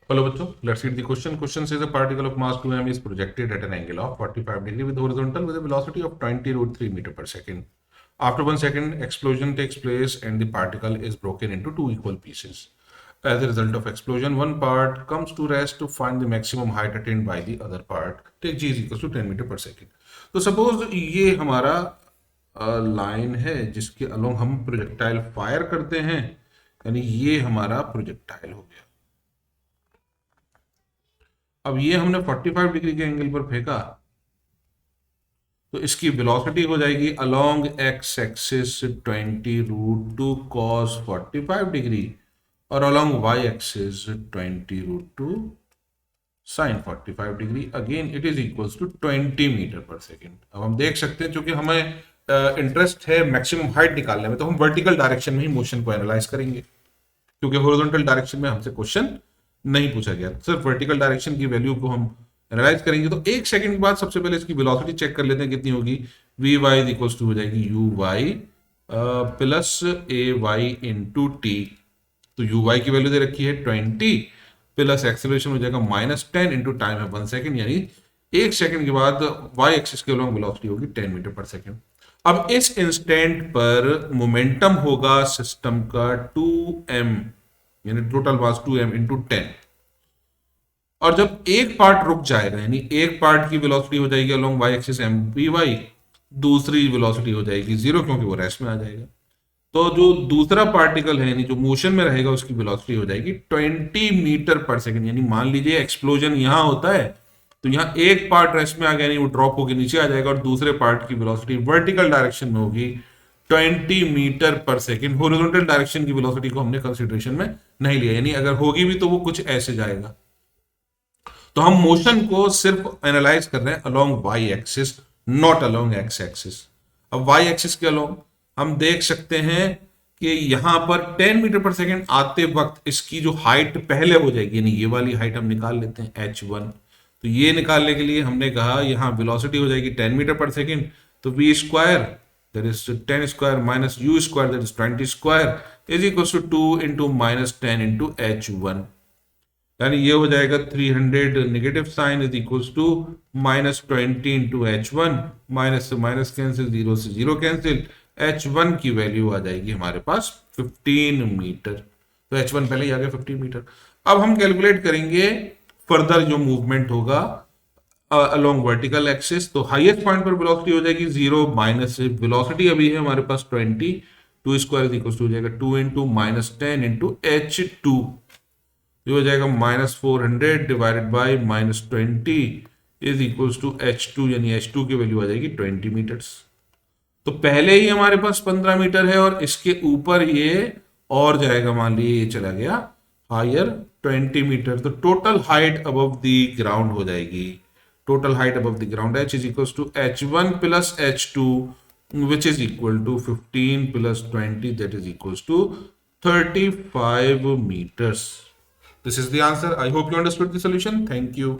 Hello, bachcho. Let's read the question. Question says a particle of mass 2m is projected at an angle of 45 degree with horizontal with a velocity of 20 root 3 meter per second. After 1 second, explosion takes place and the particle is broken into two equal pieces. As a result of explosion, one part comes to rest to find the maximum height attained by the other part. Take g is equals to 10 metre per second. तो suppose ये हमारा line है जिसके along हम projectile fire करते हैं, यानी ये हमारा प्रोजेक्टाइल हो गया. अब ये हमने 45 डिग्री के एंगल पर फेंका तो इसकी वेलोसिटी हो जाएगी along X axis 20 root two cos 45 degree और along Y axis 20 root two sine 45 degree. Again it is equals to 20 metre per second. अब हम देख सकते हैं क्योंकि हमें इंटरेस्ट है मैक्सिमम हाइट निकालने में, तो हम वर्टिकल डायरेक्शन में ही मोशन को एनालाइज करेंगे क्योंकि हॉरिजॉन्टल डायरेक्शन में हमसे क्वेश्चन नहीं पूछा गया. सिर्फ वर्टिकल डायरेक्शन की वैल्यू को हम एनालाइज करेंगे. तो एक सेकंड के बाद सबसे पहले इसकी वेलोसिटी चेक कर लेते हैं कितनी होगी. V Y is equals to हो जाएगी U Y plus A Y into T. तो यू वाई की वैल्यू दे रखी है 20 प्लस एक्सेलरेशन हो जाएगा -10 इंटू टाइम है 1 सेकेंड, यानी एक सेकंड के बाद वाई एक्सिस के अलॉन्ग वेलोसिटी होगी 10 मीटर पर सेकेंड. अब इस इंस्टेंट पर मोमेंटम होगा सिस्टम का 2m, यानी टोटल मास 2m इंटू 10. और जब एक पार्ट रुक जाएगा यानी एक पार्ट की वेलोसिटी हो जाएगी along Y axis M P Y, दूसरी वेलोसिटी हो जाएगी 0 क्योंकि वो रेस्ट में आ जाएगा. तो जो दूसरा पार्टिकल है यानी जो मोशन में रहेगा उसकी वेलोसिटी हो जाएगी 20 मीटर पर सेकेंड. यानी मान लीजिए एक्सप्लोजन यहां होता है तो यहाँ एक पार्ट रेस्ट में आ गया, यानी वो ड्रॉप होकर नीचे आ जाएगा और दूसरे पार्ट की वेलोसिटी वर्टिकल डायरेक्शन में होगी 20 metre per second. Horizontal direction की वेलोसिटी को हमने कंसीडरेशन में नहीं लिया, यानी अगर होगी भी तो वो कुछ ऐसे जाएगा. तो हम मोशन को सिर्फ एनालाइज कर रहे हैं along Y axis, not along X axis. अब वाई एक्सिस के अलोंग हम देख सकते हैं कि यहां पर 10 मीटर पर सेकेंड आते वक्त इसकी जो हाइट पहले हो जाएगी, यानी ये वाली हाइट हम निकाल लेते हैं h1. तो ये निकालने के लिए हमने कहा यहां वेलोसिटी हो जाएगी 10 मीटर पर सेकेंड, तो v square that is 10 square minus u square that is 20 square is equal to 2 into -10 into h1. यानी ये हो जाएगा 300 negative sign is equals to -20 into h1, minus से माइनस कैंसिल, 0 से 0 cancel, h1 की value आ जाएगी हमारे पास 15 मीटर. तो h1 पहले ही आ गया 15 मीटर. अब हम कैलकुलेट करेंगे फर्दर जो मूवमेंट होगा अलोंग वर्टिकल एक्सिस. तो हाईएस्ट पॉइंट पर वेलोसिटी हो जाएगी 0 माइनस वेलोसिटी अभी है हमारे पास 20, 2 स्क्वायर इज इक्वल टू हो जाएगा 2 इंटू -10 इंटू h2, जो हो जाएगा -400 divided by -20 is equals to h2, यानी h2 की वैल्यू आ जाएगी 20 मीटर्स. तो पहले ही हमारे पास 15 मीटर है और इसके ऊपर ये और जाएगा, मान लीजिए ये चला गया हायर 20 मीटर. तो total height above the ground हो जाएगी, total height above the ground h is equals to h1 plus h2 which is equal to 15 plus 20 that is equals to 35 meters. This is the answer. I hope you understood the solution. Thank you.